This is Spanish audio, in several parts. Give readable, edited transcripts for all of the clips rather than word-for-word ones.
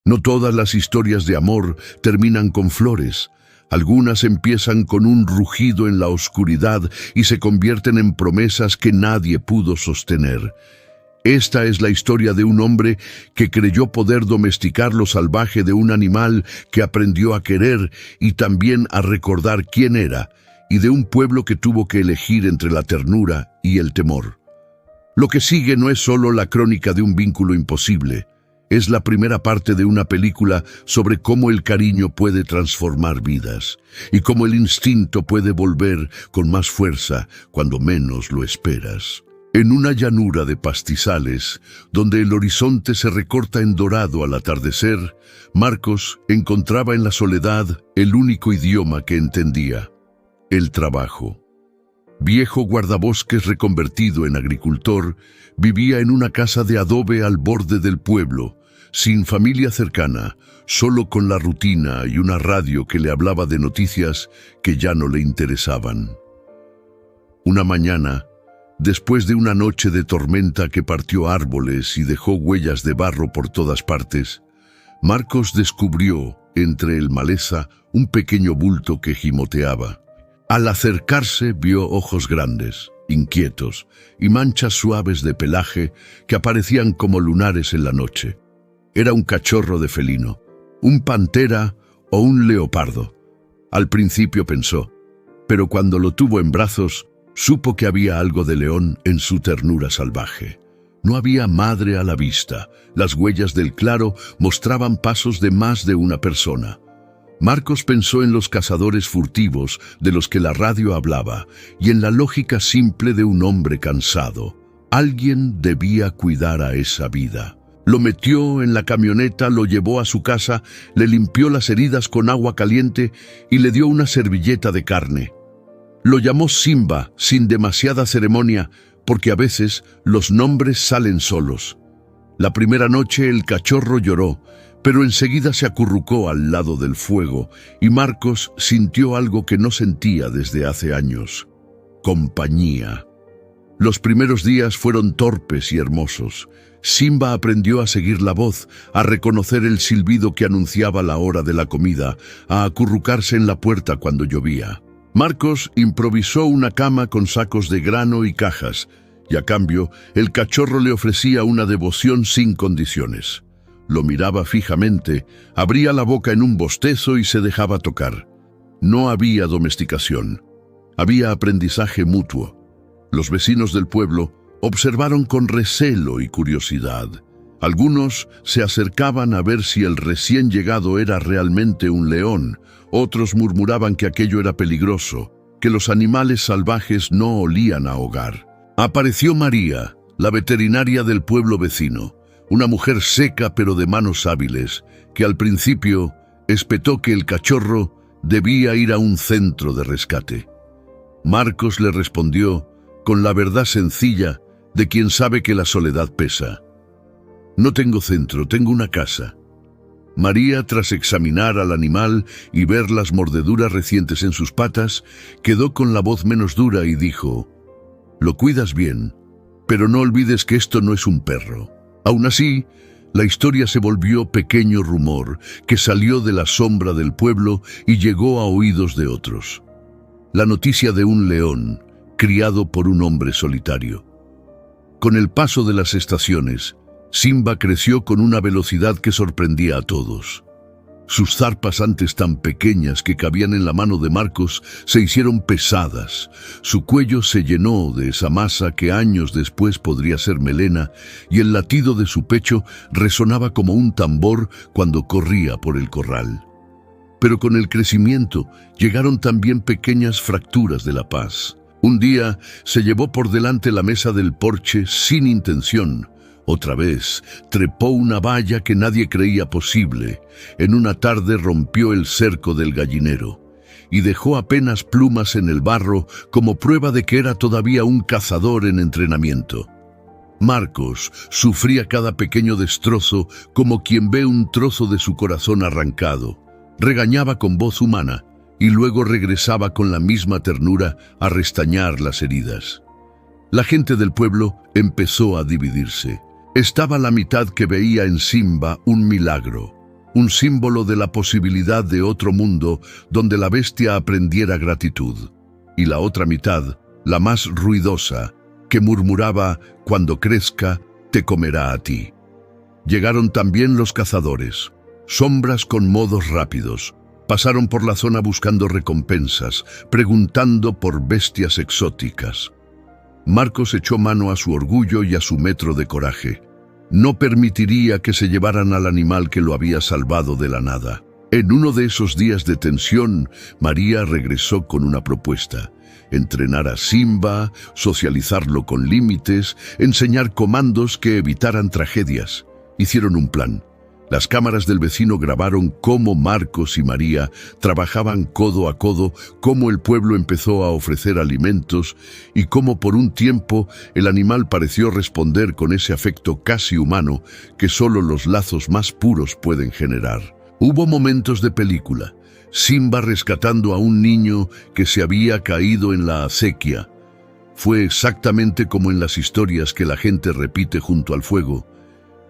No todas las historias de amor terminan con flores. Algunas empiezan con un rugido en la oscuridad y se convierten en promesas que nadie pudo sostener. Esta es la historia de un hombre que creyó poder domesticar lo salvaje de un animal que aprendió a querer y también a recordar quién era, y de un pueblo que tuvo que elegir entre la ternura y el temor. Lo que sigue no es solo la crónica de un vínculo imposible, es la primera parte de una película sobre cómo el cariño puede transformar vidas y cómo el instinto puede volver con más fuerza cuando menos lo esperas. En una llanura de pastizales, donde el horizonte se recorta en dorado al atardecer, Marcos encontraba en la soledad el único idioma que entendía: el trabajo. Viejo guardabosques reconvertido en agricultor, vivía en una casa de adobe al borde del pueblo, sin familia cercana, solo con la rutina y una radio que le hablaba de noticias que ya no le interesaban. Una mañana, después de una noche de tormenta que partió árboles y dejó huellas de barro por todas partes, Marcos descubrió, entre el maleza, un pequeño bulto que gimoteaba. Al acercarse vio ojos grandes, inquietos, y manchas suaves de pelaje que aparecían como lunares en la noche. Era un cachorro de felino, un pantera o un leopardo. Al principio pensó, pero cuando lo tuvo en brazos, supo que había algo de león en su ternura salvaje. No había madre a la vista. Las huellas del claro mostraban pasos de más de una persona. Marcos pensó en los cazadores furtivos de los que la radio hablaba y en la lógica simple de un hombre cansado. Alguien debía cuidar a esa vida. Lo metió en la camioneta, lo llevó a su casa, le limpió las heridas con agua caliente y le dio una servilleta de carne. Lo llamó Simba, sin demasiada ceremonia, porque a veces los nombres salen solos. La primera noche el cachorro lloró, pero enseguida se acurrucó al lado del fuego y Marcos sintió algo que no sentía desde hace años: compañía. Los primeros días fueron torpes y hermosos. Simba aprendió a seguir la voz, a reconocer el silbido que anunciaba la hora de la comida, a acurrucarse en la puerta cuando llovía. Marcos improvisó una cama con sacos de grano y cajas, y a cambio el cachorro le ofrecía una devoción sin condiciones. Lo miraba fijamente, abría la boca en un bostezo y se dejaba tocar. No había domesticación. Había aprendizaje mutuo. Los vecinos del pueblo observaron con recelo y curiosidad. Algunos se acercaban a ver si el recién llegado era realmente un león. Otros murmuraban que aquello era peligroso, que los animales salvajes no olían a hogar. Apareció María, la veterinaria del pueblo vecino. Una mujer seca pero de manos hábiles, que al principio espetó que el cachorro debía ir a un centro de rescate. Marcos le respondió con la verdad sencilla de quien sabe que la soledad pesa: no tengo centro, tengo una casa. María, tras examinar al animal y ver las mordeduras recientes en sus patas, quedó con la voz menos dura y dijo: lo cuidas bien, pero no olvides que esto no es un perro. Aún así, la historia se volvió pequeño rumor que salió de la sombra del pueblo y llegó a oídos de otros. La noticia de un león, criado por un hombre solitario. Con el paso de las estaciones, Simba creció con una velocidad que sorprendía a todos. Sus zarpas, antes tan pequeñas que cabían en la mano de Marcos, se hicieron pesadas. Su cuello se llenó de esa masa que años después podría ser melena, y el latido de su pecho resonaba como un tambor cuando corría por el corral. Pero con el crecimiento llegaron también pequeñas fracturas de la paz. Un día se llevó por delante la mesa del porche sin intención. Otra vez trepó una valla que nadie creía posible. En una tarde rompió el cerco del gallinero y dejó apenas plumas en el barro como prueba de que era todavía un cazador en entrenamiento. Marcos sufría cada pequeño destrozo como quien ve un trozo de su corazón arrancado. Regañaba con voz humana y luego regresaba con la misma ternura a restañar las heridas. La gente del pueblo empezó a dividirse. Estaba la mitad que veía en Simba un milagro, un símbolo de la posibilidad de otro mundo donde la bestia aprendiera gratitud. Y la otra mitad, la más ruidosa, que murmuraba: «Cuando crezca, te comerá a ti». Llegaron también los cazadores, sombras con modos rápidos. Pasaron por la zona buscando recompensas, preguntando por bestias exóticas. Marcos echó mano a su orgullo y a su metro de coraje. No permitiría que se llevaran al animal que lo había salvado de la nada. En uno de esos días de tensión, María regresó con una propuesta: entrenar a Simba, socializarlo con límites, enseñar comandos que evitaran tragedias. Hicieron un plan. Las cámaras del vecino grabaron cómo Marcos y María trabajaban codo a codo, cómo el pueblo empezó a ofrecer alimentos y cómo por un tiempo el animal pareció responder con ese afecto casi humano que solo los lazos más puros pueden generar. Hubo momentos de película. Simba rescatando a un niño que se había caído en la acequia. Fue exactamente como en las historias que la gente repite junto al fuego.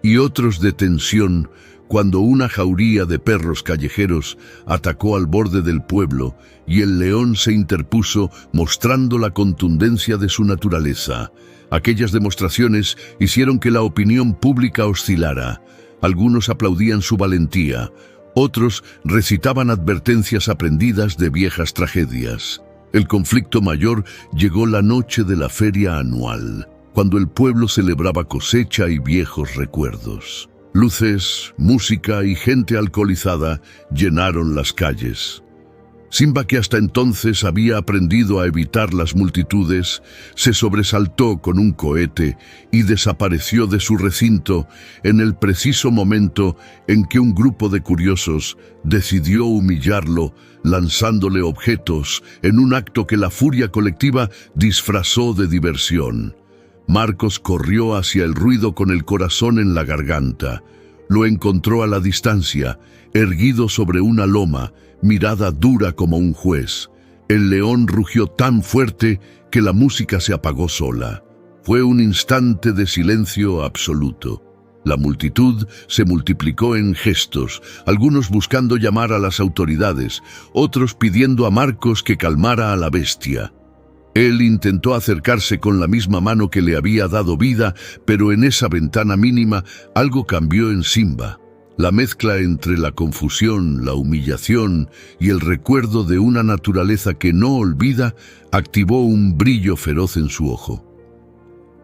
Y otros de tensión cuando una jauría de perros callejeros atacó al borde del pueblo y el león se interpuso mostrando la contundencia de su naturaleza. Aquellas demostraciones hicieron que la opinión pública oscilara. Algunos aplaudían su valentía, otros recitaban advertencias aprendidas de viejas tragedias. El conflicto mayor llegó la noche de la feria anual, cuando el pueblo celebraba cosecha y viejos recuerdos. Luces, música y gente alcoholizada llenaron las calles. Simba, que hasta entonces había aprendido a evitar las multitudes, se sobresaltó con un cohete y desapareció de su recinto en el preciso momento en que un grupo de curiosos decidió humillarlo, lanzándole objetos en un acto que la furia colectiva disfrazó de diversión. Marcos corrió hacia el ruido con el corazón en la garganta. Lo encontró a la distancia, erguido sobre una loma, mirada dura como un juez. El león rugió tan fuerte que la música se apagó sola. Fue un instante de silencio absoluto. La multitud se multiplicó en gestos, algunos buscando llamar a las autoridades, otros pidiendo a Marcos que calmara a la bestia. Él intentó acercarse con la misma mano que le había dado vida, pero en esa ventana mínima algo cambió en Simba. La mezcla entre la confusión, la humillación y el recuerdo de una naturaleza que no olvida activó un brillo feroz en su ojo.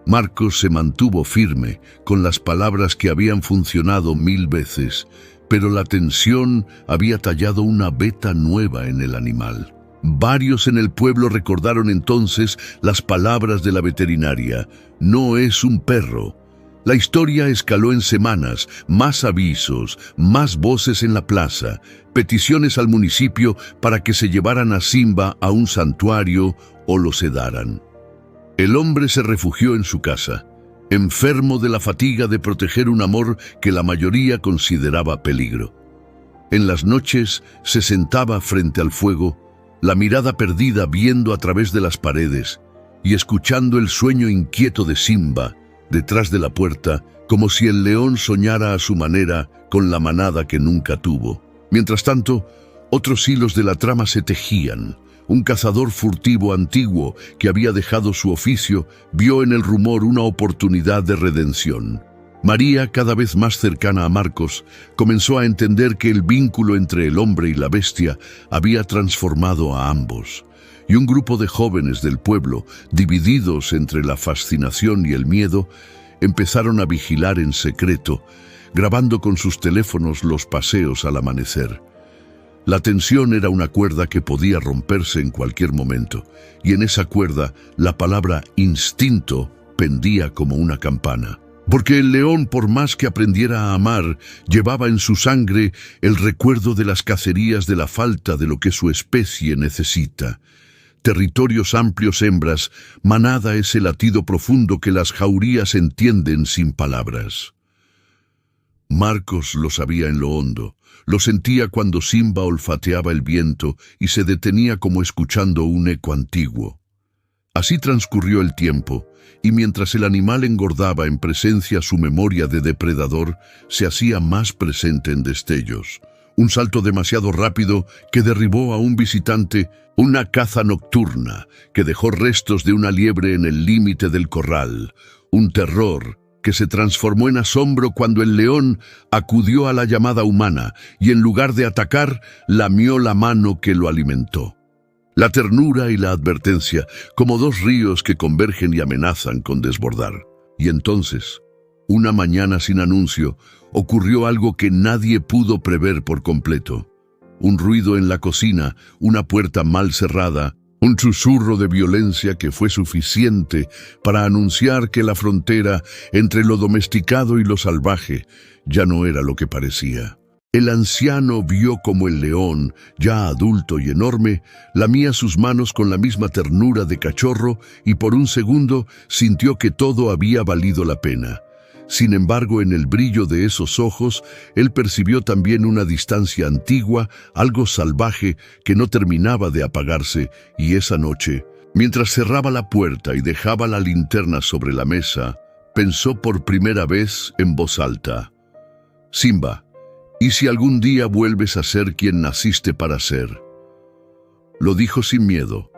Marcos se mantuvo firme, con las palabras que habían funcionado 1000 veces, pero la tensión había tallado una veta nueva en el animal. Varios en el pueblo recordaron entonces las palabras de la veterinaria: «No es un perro». La historia escaló en semanas, más avisos, más voces en la plaza, peticiones al municipio para que se llevaran a Simba a un santuario o lo sedaran. El hombre se refugió en su casa, enfermo de la fatiga de proteger un amor que la mayoría consideraba peligro. En las noches se sentaba frente al fuego, la mirada perdida viendo a través de las paredes y escuchando el sueño inquieto de Simba detrás de la puerta, como si el león soñara a su manera con la manada que nunca tuvo. Mientras tanto, otros hilos de la trama se tejían. Un cazador furtivo antiguo que había dejado su oficio vio en el rumor una oportunidad de redención. María, cada vez más cercana a Marcos, comenzó a entender que el vínculo entre el hombre y la bestia había transformado a ambos. Y un grupo de jóvenes del pueblo, divididos entre la fascinación y el miedo, empezaron a vigilar en secreto, grabando con sus teléfonos los paseos al amanecer. La tensión era una cuerda que podía romperse en cualquier momento, y en esa cuerda la palabra instinto pendía como una campana. Porque el león, por más que aprendiera a amar, llevaba en su sangre el recuerdo de las cacerías, de la falta de lo que su especie necesita. Territorios amplios hembras, manada ese latido profundo que las jaurías entienden sin palabras. Marcos lo sabía en lo hondo, lo sentía cuando Simba olfateaba el viento y se detenía como escuchando un eco antiguo. Así transcurrió el tiempo, y mientras el animal engordaba en presencia, su memoria de depredador se hacía más presente en destellos. Un salto demasiado rápido que derribó a un visitante, una caza nocturna que dejó restos de una liebre en el límite del corral, un terror que se transformó en asombro cuando el león acudió a la llamada humana y en lugar de atacar, lamió la mano que lo alimentó. La ternura y la advertencia, como dos ríos que convergen y amenazan con desbordar. Y entonces, una mañana sin anuncio, ocurrió algo que nadie pudo prever por completo. Un ruido en la cocina, una puerta mal cerrada, un susurro de violencia que fue suficiente para anunciar que la frontera entre lo domesticado y lo salvaje ya no era lo que parecía. El anciano vio como el león, ya adulto y enorme, lamía sus manos con la misma ternura de cachorro y por un segundo sintió que todo había valido la pena. Sin embargo, en el brillo de esos ojos, él percibió también una distancia antigua, algo salvaje que no terminaba de apagarse, y esa noche, mientras cerraba la puerta y dejaba la linterna sobre la mesa, pensó por primera vez en voz alta: «Simba, ¿y si algún día vuelves a ser quien naciste para ser?». Lo dijo sin miedo,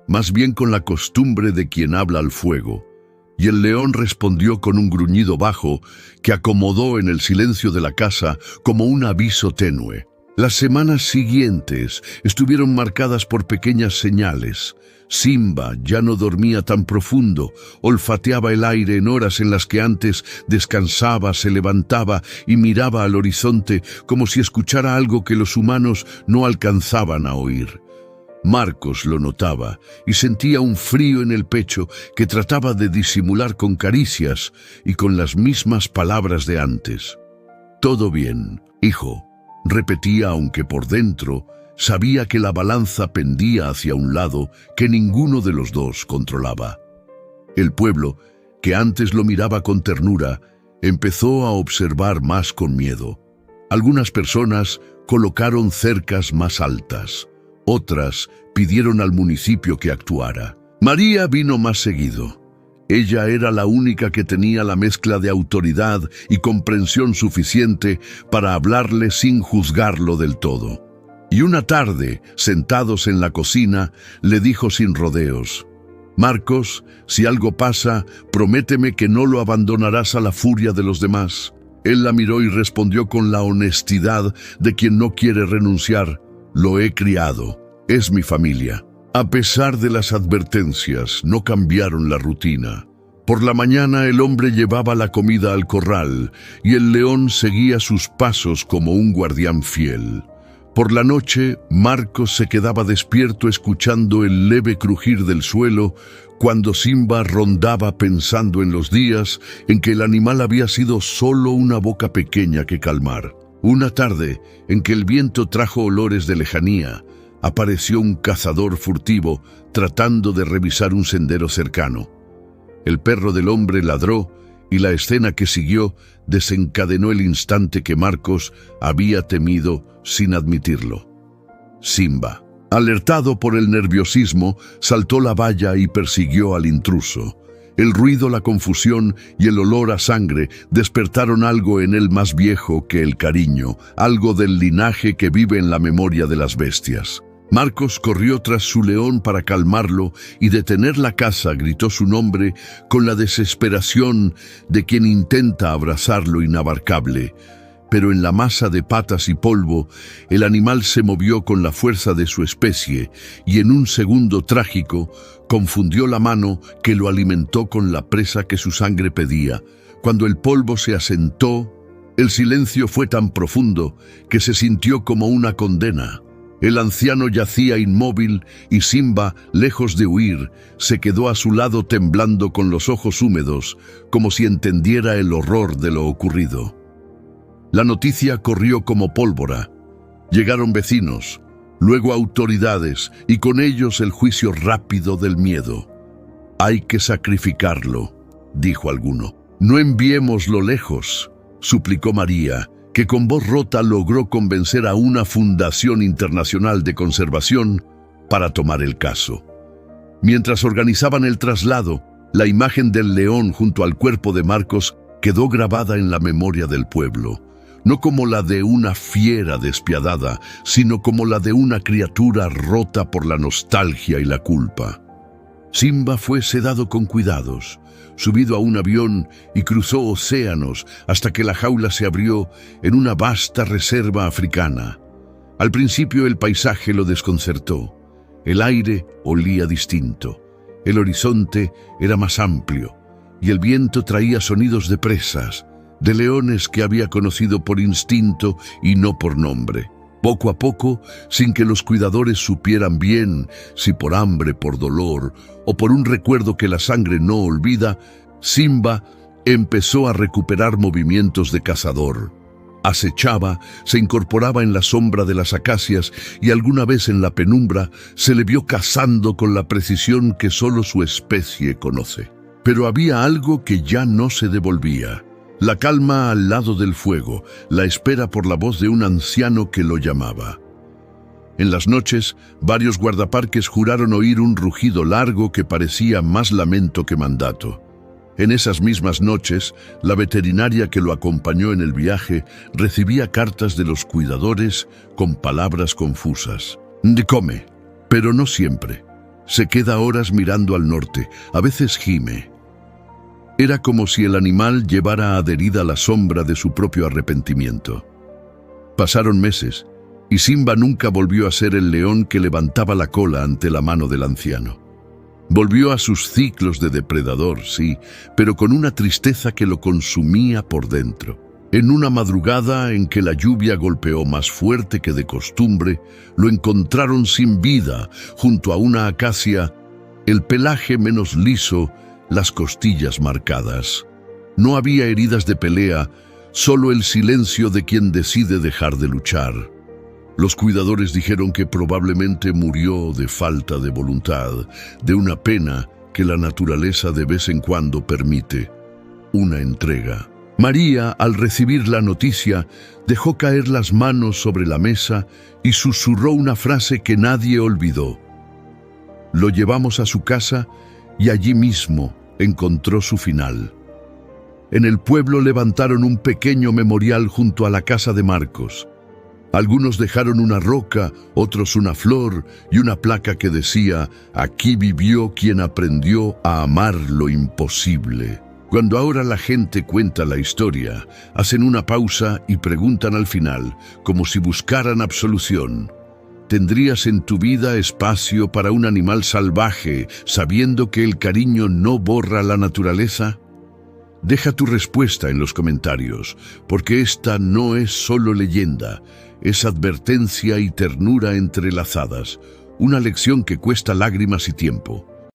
más bien con la costumbre de quien habla al fuego, y el león respondió con un gruñido bajo que acomodó en el silencio de la casa como un aviso tenue. Las semanas siguientes estuvieron marcadas por pequeñas señales. Simba ya no dormía tan profundo, olfateaba el aire en horas en las que antes descansaba, se levantaba y miraba al horizonte como si escuchara algo que los humanos no alcanzaban a oír. Marcos lo notaba y sentía un frío en el pecho que trataba de disimular con caricias y con las mismas palabras de antes. «Todo bien, hijo», repetía, aunque por dentro sabía que la balanza pendía hacia un lado que ninguno de los dos controlaba. El pueblo, que antes lo miraba con ternura, empezó a observar más con miedo. Algunas personas colocaron cercas más altas. Otras pidieron al municipio que actuara. María vino más seguido. Ella era la única que tenía la mezcla de autoridad y comprensión suficiente para hablarle sin juzgarlo del todo. Y una tarde, sentados en la cocina, le dijo sin rodeos: «Marcos, si algo pasa, prométeme que no lo abandonarás a la furia de los demás». Él la miró y respondió con la honestidad de quien no quiere renunciar: «Lo he criado, es mi familia». A pesar de las advertencias, no cambiaron la rutina. Por la mañana el hombre llevaba la comida al corral y el león seguía sus pasos como un guardián fiel. Por la noche, Marcos se quedaba despierto escuchando el leve crujir del suelo cuando Simba rondaba pensando en los días en que el animal había sido solo una boca pequeña que calmar. Una tarde, en que el viento trajo olores de lejanía, apareció un cazador furtivo tratando de revisar un sendero cercano. El perro del hombre ladró y la escena que siguió desencadenó el instante que Marcos había temido sin admitirlo. Simba, alertado por el nerviosismo, saltó la valla y persiguió al intruso. El ruido, la confusión y el olor a sangre despertaron algo en él más viejo que el cariño, algo del linaje que vive en la memoria de las bestias. Marcos corrió tras su león para calmarlo y detener la caza, gritó su nombre con la desesperación de quien intenta abrazar lo inabarcable. Pero en la masa de patas y polvo, el animal se movió con la fuerza de su especie y en un segundo trágico confundió la mano que lo alimentó con la presa que su sangre pedía. Cuando el polvo se asentó, el silencio fue tan profundo que se sintió como una condena. El anciano yacía inmóvil y Simba, lejos de huir, se quedó a su lado temblando con los ojos húmedos, como si entendiera el horror de lo ocurrido. La noticia corrió como pólvora. Llegaron vecinos, luego autoridades y con ellos el juicio rápido del miedo. «Hay que sacrificarlo», dijo alguno. «No enviémoslo lejos», suplicó María, que con voz rota logró convencer a una fundación internacional de conservación para tomar el caso. Mientras organizaban el traslado, la imagen del león junto al cuerpo de Marcos quedó grabada en la memoria del pueblo, no como la de una fiera despiadada, sino como la de una criatura rota por la nostalgia y la culpa. Simba fue sedado con cuidados, subido a un avión y cruzó océanos hasta que la jaula se abrió en una vasta reserva africana. Al principio el paisaje lo desconcertó. El aire olía distinto, el horizonte era más amplio y el viento traía sonidos de presas, de leones que había conocido por instinto y no por nombre. Poco a poco, sin que los cuidadores supieran bien si por hambre, por dolor o por un recuerdo que la sangre no olvida, Simba empezó a recuperar movimientos de cazador. Acechaba, se incorporaba en la sombra de las acacias y alguna vez en la penumbra se le vio cazando con la precisión que solo su especie conoce. Pero había algo que ya no se devolvía. La calma al lado del fuego, la espera por la voz de un anciano que lo llamaba. En las noches, varios guardaparques juraron oír un rugido largo que parecía más lamento que mandato. En esas mismas noches, la veterinaria que lo acompañó en el viaje recibía cartas de los cuidadores con palabras confusas. Come, pero no siempre. Se queda horas mirando al norte, a veces gime. Era como si el animal llevara adherida la sombra de su propio arrepentimiento. Pasaron meses, y Simba nunca volvió a ser el león que levantaba la cola ante la mano del anciano. Volvió a sus ciclos de depredador, sí, pero con una tristeza que lo consumía por dentro. En una madrugada en que la lluvia golpeó más fuerte que de costumbre, lo encontraron sin vida, junto a una acacia, el pelaje menos liso, las costillas marcadas. No había heridas de pelea, solo el silencio de quien decide dejar de luchar. Los cuidadores dijeron que probablemente murió de falta de voluntad, de una pena que la naturaleza de vez en cuando permite, una entrega. María, al recibir la noticia, dejó caer las manos sobre la mesa y susurró una frase que nadie olvidó. Lo llevamos a su casa y allí mismo encontró su final. En el pueblo levantaron un pequeño memorial junto a la casa de Marcos. Algunos dejaron una roca, otros una flor y una placa que decía: «Aquí vivió quien aprendió a amar lo imposible». Cuando ahora la gente cuenta la historia, hacen una pausa y preguntan al final, como si buscaran absolución: ¿tendrías en tu vida espacio para un animal salvaje, sabiendo que el cariño no borra la naturaleza? Deja tu respuesta en los comentarios, porque esta no es solo leyenda, es advertencia y ternura entrelazadas, una lección que cuesta lágrimas y tiempo.